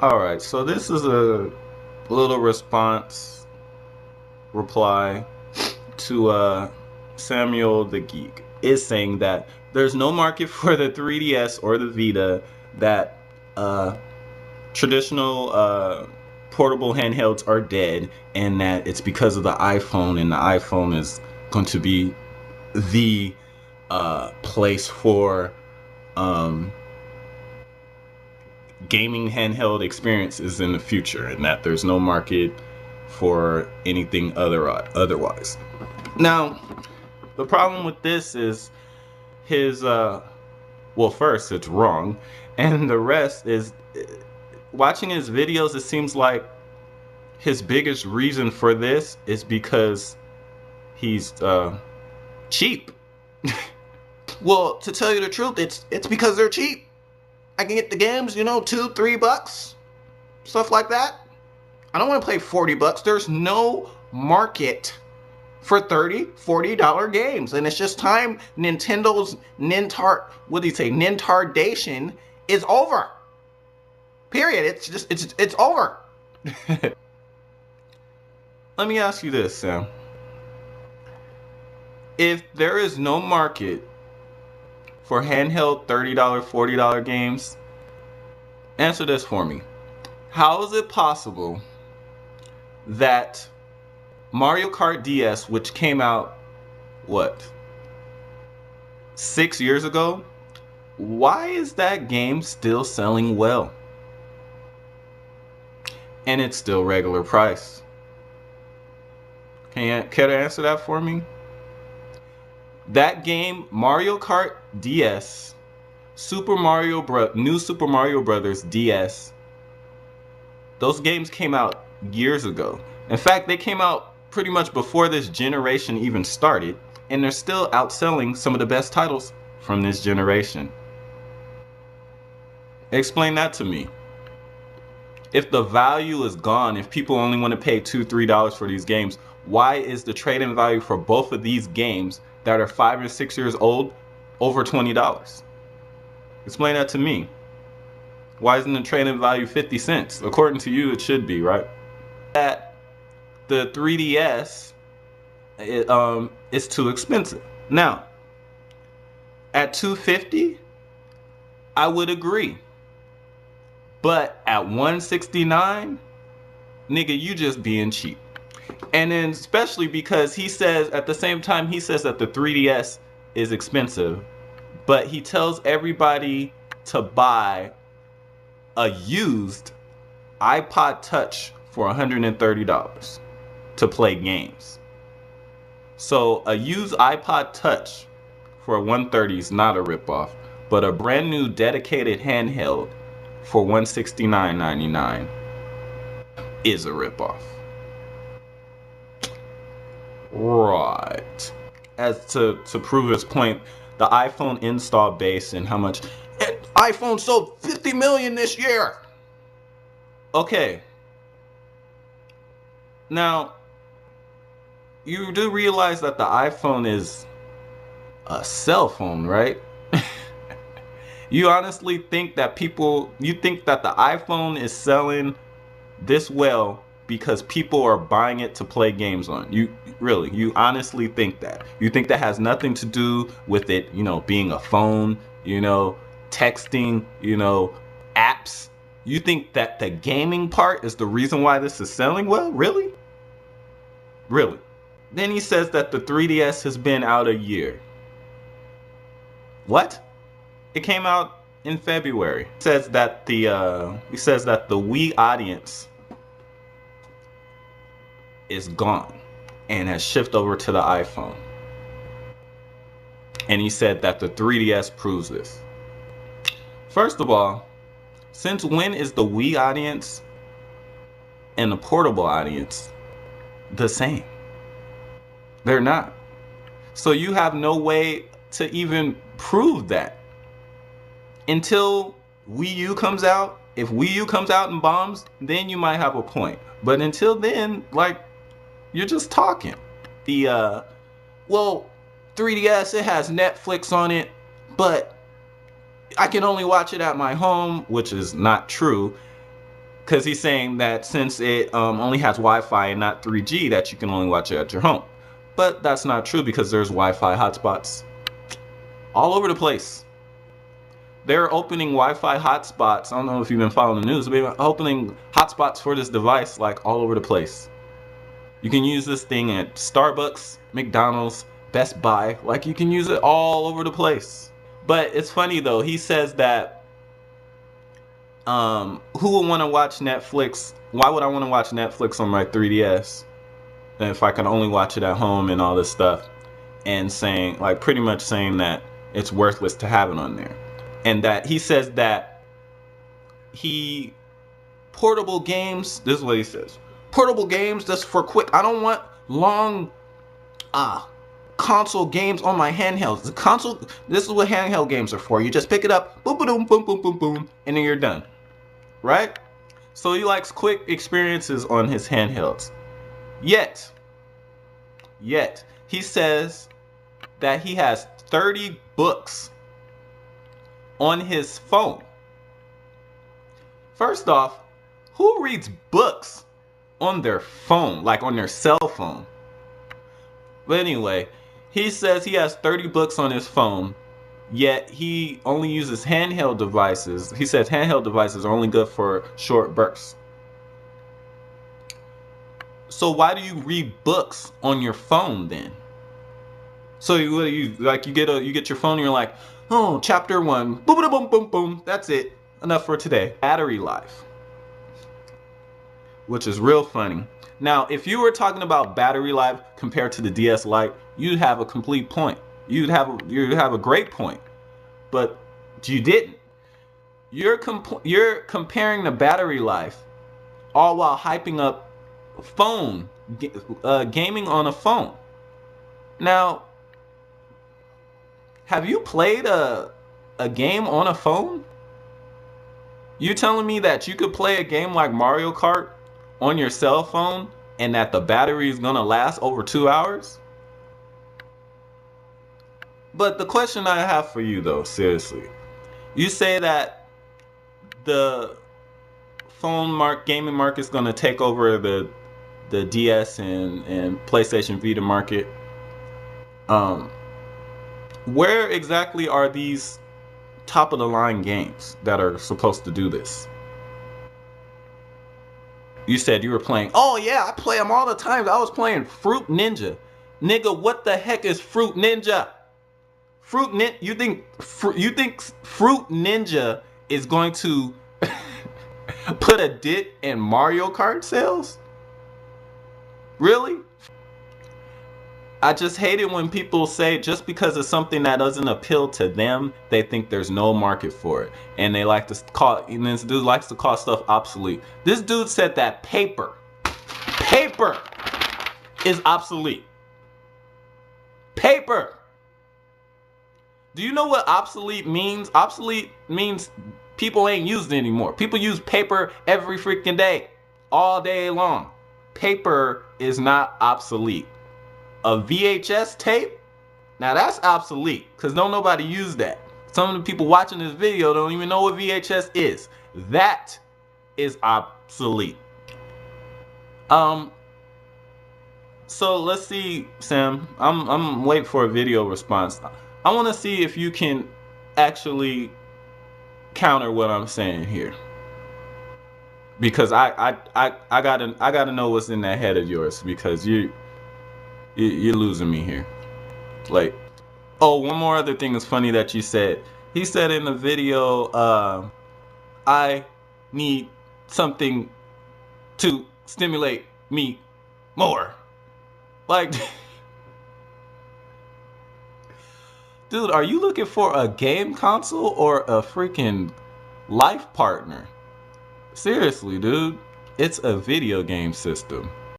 Alright, so this is a little reply to Samuel the Geek. Is saying that there's no market for the 3DS or the Vita, that traditional portable handhelds are dead, and that it's because of the iPhone, and the iPhone is going to be the place for gaming handheld experiences in the future, and that there's no market for anything otherwise. Now, the problem with this is his well, first it's wrong, and the rest is watching his videos. It seems like his biggest reason for this is because he's cheap. Well, to tell you the truth, it's because they're cheap. I can get the games, $2, $3, stuff like that. I don't want to pay $40. There's no market for $30, $40 games, and it's just time Nintendo's Nintardation is over. Period. It's over. Let me ask you this, Sam. If there is no market for handheld $30, $40 games, answer this for me. How is it possible that Mario Kart DS, which came out, 6 years ago, why is that game still selling well? And it's still regular price. Can you care to answer that for me? That game, Mario Kart DS, New Super Mario Brothers DS, those games came out years ago. In fact, they came out pretty much before this generation even started, and they're still outselling some of the best titles from this generation. Explain that to me. If the value is gone, if people only want to pay $2, $3 for these games, why is the trade-in value for both of these games that are 5 and 6 years old over $20? Explain that to me. Why isn't the trade-in value 50 cents? According to you, it should be, right? That the 3DS is too expensive. Now, at $250, I would agree. But at $169, nigga, you just being cheap. And then especially because he says, at the same time, he says that the 3DS is expensive, but he tells everybody to buy a used iPod Touch for $130 to play games. So a used iPod Touch for $130 is not a ripoff, but a brand new dedicated handheld for $169.99 is a ripoff. Right. As to prove his point, the iPhone install base and how much iPhone sold 50 million this year. Okay. Now, you do realize that the iPhone is a cell phone, right? You honestly think that you think that the iPhone is selling this well because people are buying it to play games on? You honestly think that? You think that has nothing to do with it, being a phone, texting, apps? You think that the gaming part is the reason why this is selling well? Really? Really? Then he says that the 3DS has been out a year. What? It came out in February. He says that the Wii audience is gone and has shifted over to the iPhone. And he said that the 3DS proves this. First of all, since when is the Wii audience and the portable audience the same? They're not. So you have no way to even prove that until Wii U comes out. If Wii U comes out and bombs, then you might have a point. But until then, you're just talking. The 3DS, it has Netflix on it, but I can only watch it at my home, which is not true. because he's saying that since it only has Wi-Fi and not 3G, that you can only watch it at your home. But that's not true, because there's Wi-Fi hotspots all over the place. They're opening Wi-Fi hotspots. I don't know if you've been following the news, but they're opening hotspots for this device like all over the place. You can use this thing at Starbucks, McDonald's, Best Buy. Like, you can use it all over the place. But it's funny though, he says that who would want to watch Netflix? Why would I want to watch Netflix on my 3DS if I can only watch it at home and all this stuff? And saying, like, pretty much saying that it's worthless to have it on there. And that he says that portable games, this is what he says, portable games just for quick, I don't want long console games on my handhelds. The console, this is what handheld games are for. You just pick it up, boom, boom, boom, boom, boom, boom, and then you're done. Right? So he likes quick experiences on his handhelds. Yet, he says that he has 30 books on his phone. First off, who reads books on their phone, like on their cell phone? But anyway, he says he has 30 books on his phone, yet he only uses handheld devices. He says handheld devices are only good for short bursts. So why do you read books on your phone then? So you get your phone and you're like, oh, chapter 1, boom, boom, boom, boom, boom. That's it. Enough for today. Battery life, which is real funny. Now, if you were talking about battery life compared to the DS Lite, you'd have a complete point. You'd have a great point, but you didn't. You're comparing the battery life, all while hyping up gaming on a phone. Now, have you played a game on a phone? You telling me that you could play a game like Mario Kart on your cell phone and that the battery is gonna last over 2 hours? But the question I have for you though, seriously, you say that the gaming market is gonna take over the DS and PlayStation Vita market. Where exactly are these top of the line games that are supposed to do this? You said you were playing. Oh yeah, I play them all the time. I was playing Fruit Ninja. Nigga, what the heck is Fruit Ninja? You think Fruit Ninja is going to put a dent in Mario Kart sales? Really? I just hate it when people say just because it's something that doesn't appeal to them, they think there's no market for it. And they like to call, and this dude likes to call stuff obsolete. This dude said that paper is obsolete. Paper. Do you know what obsolete means? Obsolete means people ain't used it anymore. People use paper every freaking day, all day long. Paper is not obsolete. A VHS tape? Now that's obsolete, because don't nobody use that. Some of the people watching this video don't even know what VHS is. That is obsolete. So let's see, Sam. I'm waiting for a video response. I want to see if you can actually counter what I'm saying here, because I gotta know what's in that head of yours, because you're losing me here. Like, oh, one more other thing is funny that you said. He said in the video, I need something to stimulate me more. Like, dude, are you looking for a game console or a freaking life partner? Seriously, dude, it's a video game system.